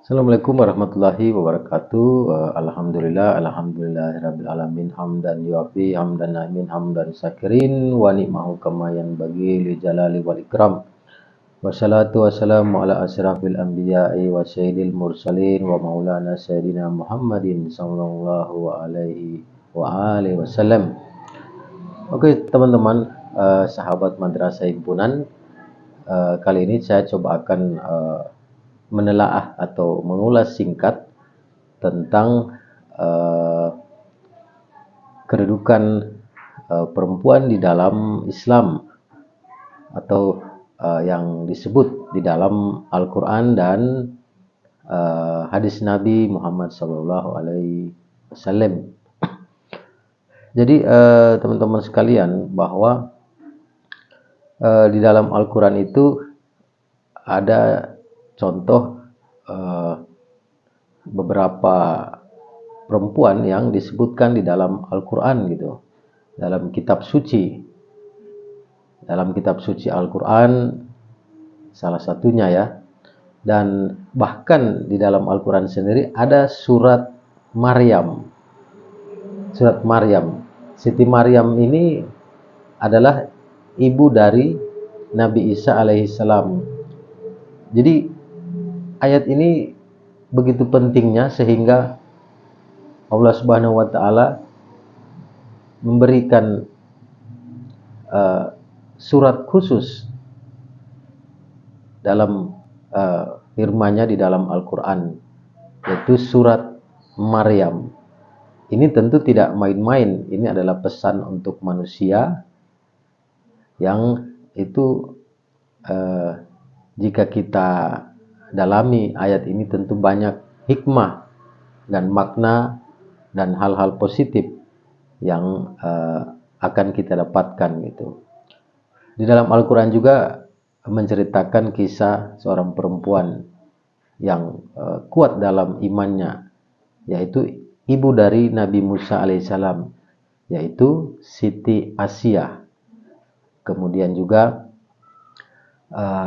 Assalamualaikum warahmatullahi wabarakatuh. Alhamdulillahirabbil alamin hamdan yuafi hamdan naimin hamdan syakirin wa ni'mahu kama yanbaghi li jalali wal ikram. Wassalatu wassalamu ala asyrafil anbiya'i wa sayyidil mursalin wa maulana sayyidina Muhammadin sallallahu alaihi wa alihi wasallam. Oke, teman-teman, sahabat madrasah himpunan, kali ini saya coba akan menelaah atau mengulas singkat tentang kedudukan perempuan di dalam Islam atau yang disebut di dalam Al-Quran dan hadis Nabi Muhammad SAW. Jadi teman-teman sekalian, bahwa di dalam Al-Quran itu ada contoh beberapa perempuan yang disebutkan di dalam Al-Quran gitu, dalam kitab suci. Dalam kitab suci Al-Quran salah satunya ya. Dan bahkan di dalam Al-Quran sendiri ada surat Maryam. Surat Maryam. Siti Maryam ini adalah ibu dari Nabi Isa alaihissalam. Jadi ayat ini begitu pentingnya sehingga Allah Subhanahu wa taala memberikan surat khusus dalam firman-Nya di dalam Al-Qur'an, yaitu surat Maryam. Ini tentu tidak main-main, ini adalah pesan untuk manusia yang itu jika kita dalami ayat ini tentu banyak hikmah dan makna dan hal-hal positif yang akan kita dapatkan gitu. Di dalam Al-Quran juga menceritakan kisah seorang perempuan yang kuat dalam imannya, yaitu ibu dari Nabi Musa alaihissalam, yaitu Siti Asiyah. Kemudian juga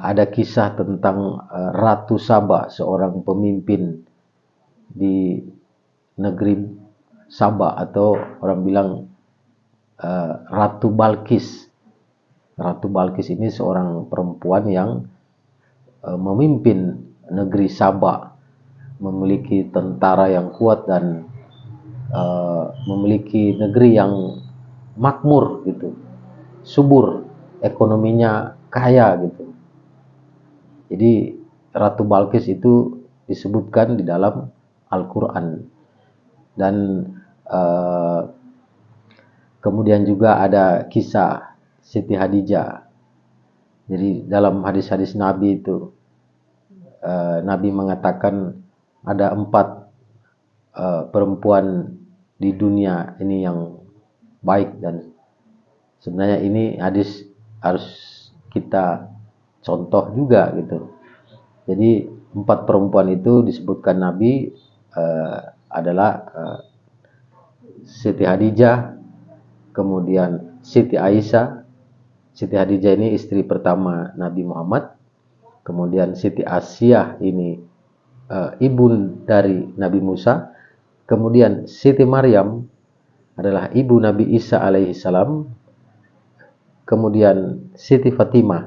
ada kisah tentang Ratu Saba, seorang pemimpin di negeri Saba, atau orang bilang Ratu Balkis. Ratu Balkis ini seorang perempuan yang memimpin negeri Saba, memiliki tentara yang kuat dan memiliki negeri yang makmur gitu, subur, ekonominya kaya gitu. Jadi Ratu Balkis itu disebutkan di dalam Al-Quran. Dan kemudian juga ada kisah Siti Hadijah. Jadi dalam hadis-hadis Nabi itu Nabi mengatakan ada 4 perempuan di dunia ini yang baik, dan sebenarnya ini hadis harus kita contoh juga gitu. Jadi 4 perempuan itu disebutkan Nabi adalah Siti Hadijah, kemudian Siti Aisyah. Siti Hadijah ini istri pertama Nabi Muhammad. Kemudian Siti Asiyah ini ibu dari Nabi Musa. Kemudian Siti Maryam adalah ibu Nabi Isa alaihissalam. Kemudian Siti Fatimah.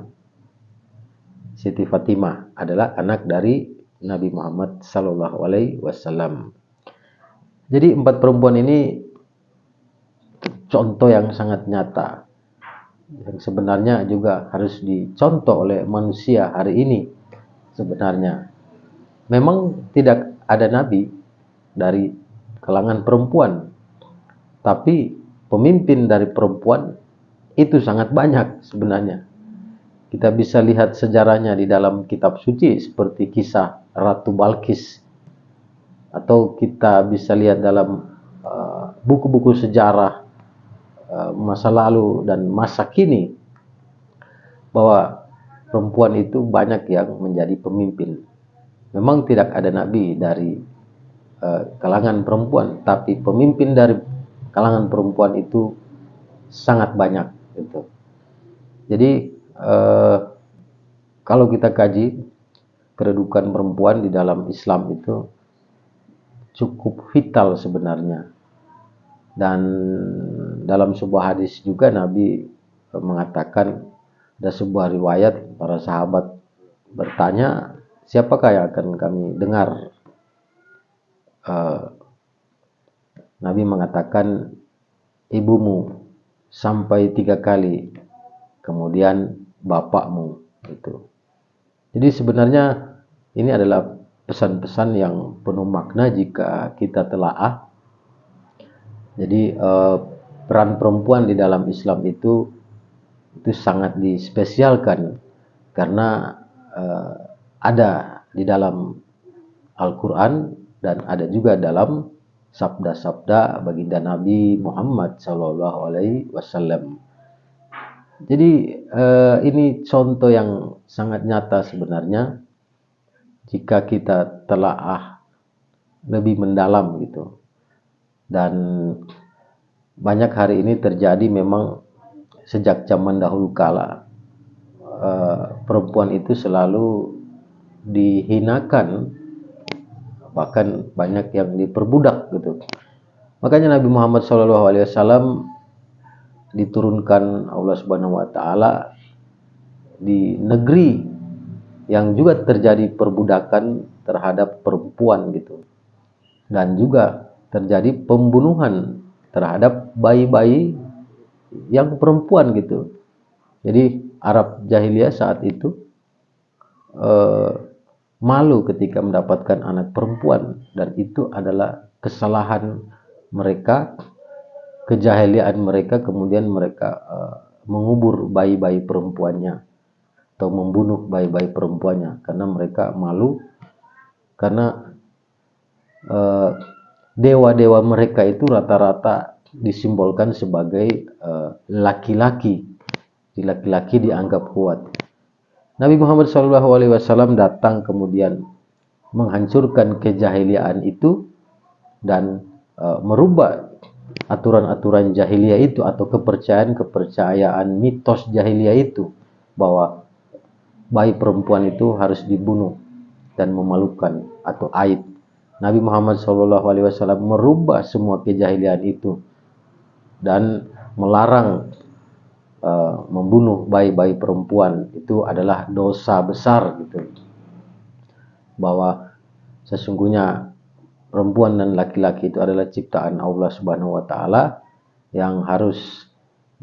Siti Fatimah adalah anak dari Nabi Muhammad sallallahu alaihi wasallam. Jadi 4 perempuan ini contoh yang sangat nyata, yang sebenarnya juga harus dicontoh oleh manusia hari ini. Sebenarnya memang tidak ada nabi dari kalangan perempuan, tapi pemimpin dari perempuan itu sangat banyak sebenarnya. Kita bisa lihat sejarahnya di dalam kitab suci seperti kisah Ratu Balkis, atau kita bisa lihat dalam buku-buku sejarah masa lalu dan masa kini, bahwa perempuan itu banyak yang menjadi pemimpin. Memang tidak ada nabi dari kalangan perempuan, tapi pemimpin dari kalangan perempuan itu sangat banyak gitu. Jadi kalau kita kaji kedudukan perempuan di dalam Islam itu cukup vital sebenarnya. Dan dalam sebuah hadis juga Nabi mengatakan, ada sebuah riwayat para sahabat bertanya, siapakah yang akan kami dengar? Nabi mengatakan, ibumu sampai 3 kali, kemudian bapakmu. Gitu. Jadi sebenarnya ini adalah pesan-pesan yang penuh makna jika kita telaah. Jadi peran perempuan di dalam Islam itu sangat dispesialkan karena ada di dalam Al-Quran dan ada juga dalam sabda-sabda baginda Nabi Muhammad SAW. Jadi ini contoh yang sangat nyata sebenarnya jika kita telaah lebih mendalam gitu. Dan banyak hari ini terjadi memang sejak zaman dahulu kala perempuan itu selalu dihinakan, bahkan banyak yang diperbudak gitu. Makanya Nabi Muhammad SAW diturunkan Allah Subhanahu wa taala di negeri yang juga terjadi perbudakan terhadap perempuan gitu. Dan juga terjadi pembunuhan terhadap bayi-bayi yang perempuan gitu. Jadi Arab jahiliyah saat itu malu ketika mendapatkan anak perempuan, dan itu adalah kesalahan mereka, kejahiliaan mereka. Kemudian mereka mengubur bayi-bayi perempuannya atau membunuh bayi-bayi perempuannya karena mereka malu, karena dewa-dewa mereka itu rata-rata disimbolkan sebagai laki-laki. Laki-laki dianggap kuat. Nabi Muhammad SAW datang kemudian menghancurkan kejahiliaan itu dan merubah aturan-aturan jahiliyah itu atau kepercayaan mitos jahiliyah itu bahwa bayi perempuan itu harus dibunuh dan memalukan atau aib. Nabi Muhammad SAW merubah semua kejahiliaan itu dan melarang membunuh bayi-bayi perempuan. Itu adalah dosa besar gitu. Bahwa sesungguhnya perempuan dan laki-laki itu adalah ciptaan Allah Subhanahu wa taala yang harus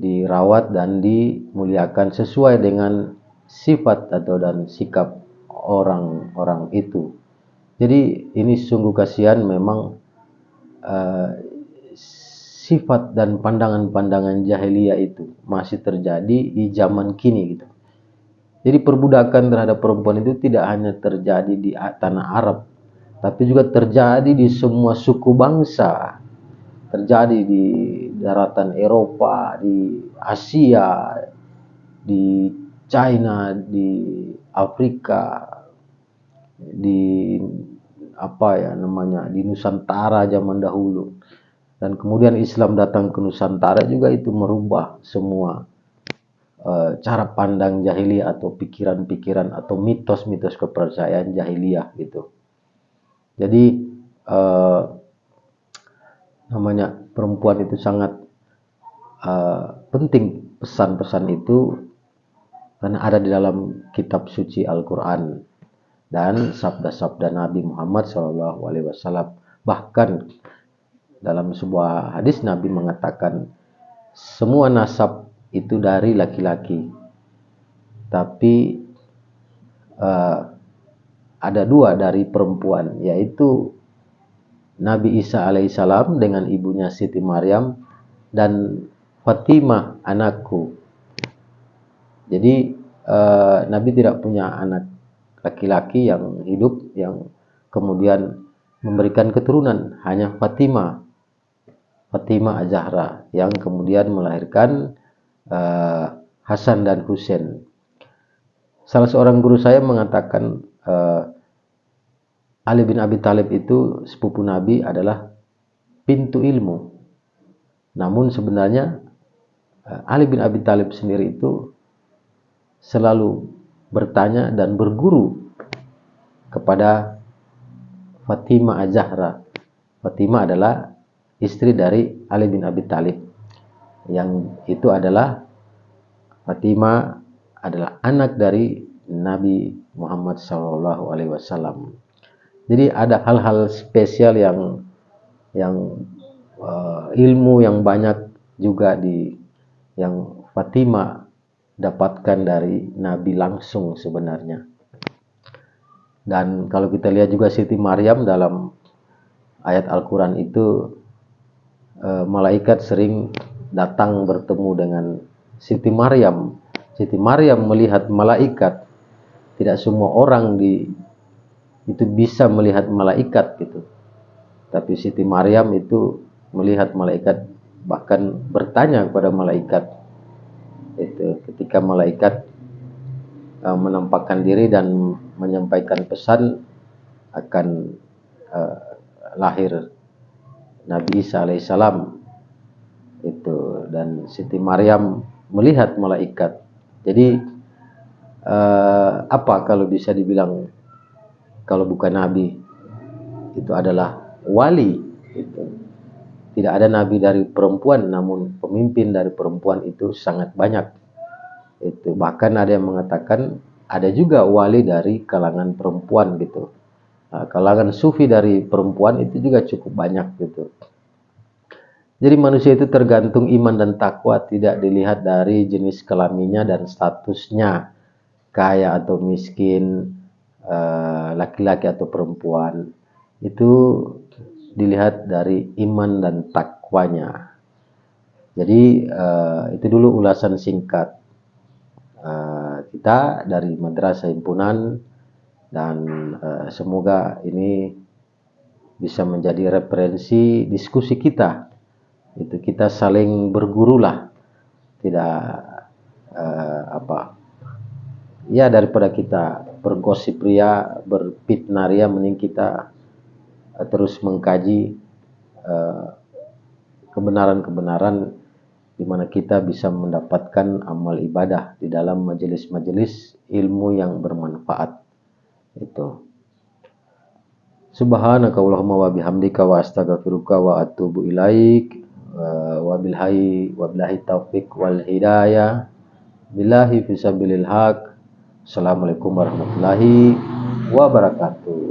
dirawat dan dimuliakan sesuai dengan sifat atau dan sikap orang-orang itu. Jadi ini sungguh kasihan memang sifat dan pandangan-pandangan jahiliyah itu masih terjadi di zaman kini gitu. Jadi perbudakan terhadap perempuan itu tidak hanya terjadi di tanah Arab, tapi juga terjadi di semua suku bangsa. Terjadi di daratan Eropa, di Asia, di China, di Afrika, di di Nusantara zaman dahulu. Dan kemudian Islam datang ke Nusantara juga itu merubah semua cara pandang jahiliyah atau pikiran-pikiran atau mitos-mitos kepercayaan jahiliyah gitu. Jadi perempuan itu sangat penting, pesan-pesan itu karena ada di dalam kitab suci Al-Quran dan sabda-sabda Nabi Muhammad SAW. Bahkan dalam sebuah hadis Nabi mengatakan semua nasab itu dari laki-laki, tapi ada 2 dari perempuan, yaitu Nabi Isa alaihissalam dengan ibunya Siti Maryam dan Fatimah anakku. Jadi Nabi tidak punya anak laki-laki yang hidup yang kemudian memberikan keturunan, hanya Fatimah Az-Zahra yang kemudian melahirkan Hasan dan Husain. Salah seorang guru saya mengatakan Ali bin Abi Thalib itu sepupu Nabi adalah pintu ilmu. Namun sebenarnya Ali bin Abi Thalib sendiri itu selalu bertanya dan berguru kepada Fatimah Az-Zahra. Fatimah adalah istri dari Ali bin Abi Thalib. Yang itu adalah Fatimah adalah anak dari Nabi Muhammad SAW. Jadi ada hal-hal spesial yang ilmu yang banyak juga yang Fatimah dapatkan dari Nabi langsung sebenarnya. Dan kalau kita lihat juga Siti Maryam dalam ayat Al-Quran itu, malaikat sering datang bertemu dengan Siti Maryam. Siti Maryam melihat malaikat. Tidak semua orang itu bisa melihat malaikat gitu. Tapi Siti Maryam itu melihat malaikat, bahkan bertanya kepada malaikat. Itu ketika malaikat menampakkan diri dan menyampaikan pesan akan lahir Nabi Isa alaihissalam itu, dan Siti Maryam melihat malaikat. Jadi apa kalau bisa dibilang kalau bukan Nabi, itu adalah wali itu. Tidak ada Nabi dari perempuan, namun pemimpin dari perempuan itu sangat banyak. Itu bahkan ada yang mengatakan ada juga wali dari kalangan perempuan gitu. Kalangan sufi dari perempuan itu juga cukup banyak gitu. Jadi manusia itu tergantung iman dan takwa, tidak dilihat dari jenis kelaminnya dan statusnya, kaya atau miskin, laki-laki atau perempuan. Itu dilihat dari iman dan takwanya. Jadi itu dulu ulasan singkat kita dari Madrasah Himpunan, dan semoga ini bisa menjadi referensi diskusi kita. Itu kita saling bergurulah, tidak ya daripada kita bergosip ria, berfitnah ria, mending kita terus mengkaji kebenaran-kebenaran di mana kita bisa mendapatkan amal ibadah di dalam majelis-majelis ilmu yang bermanfaat. Itu. Subhanaka Allahumma wa bihamdika wa astaghfiruka wa atubu ilaik. Wa billahi taufiq wal hidayah. Billahi fisabilil haq. Assalamualaikum warahmatullahi wabarakatuh.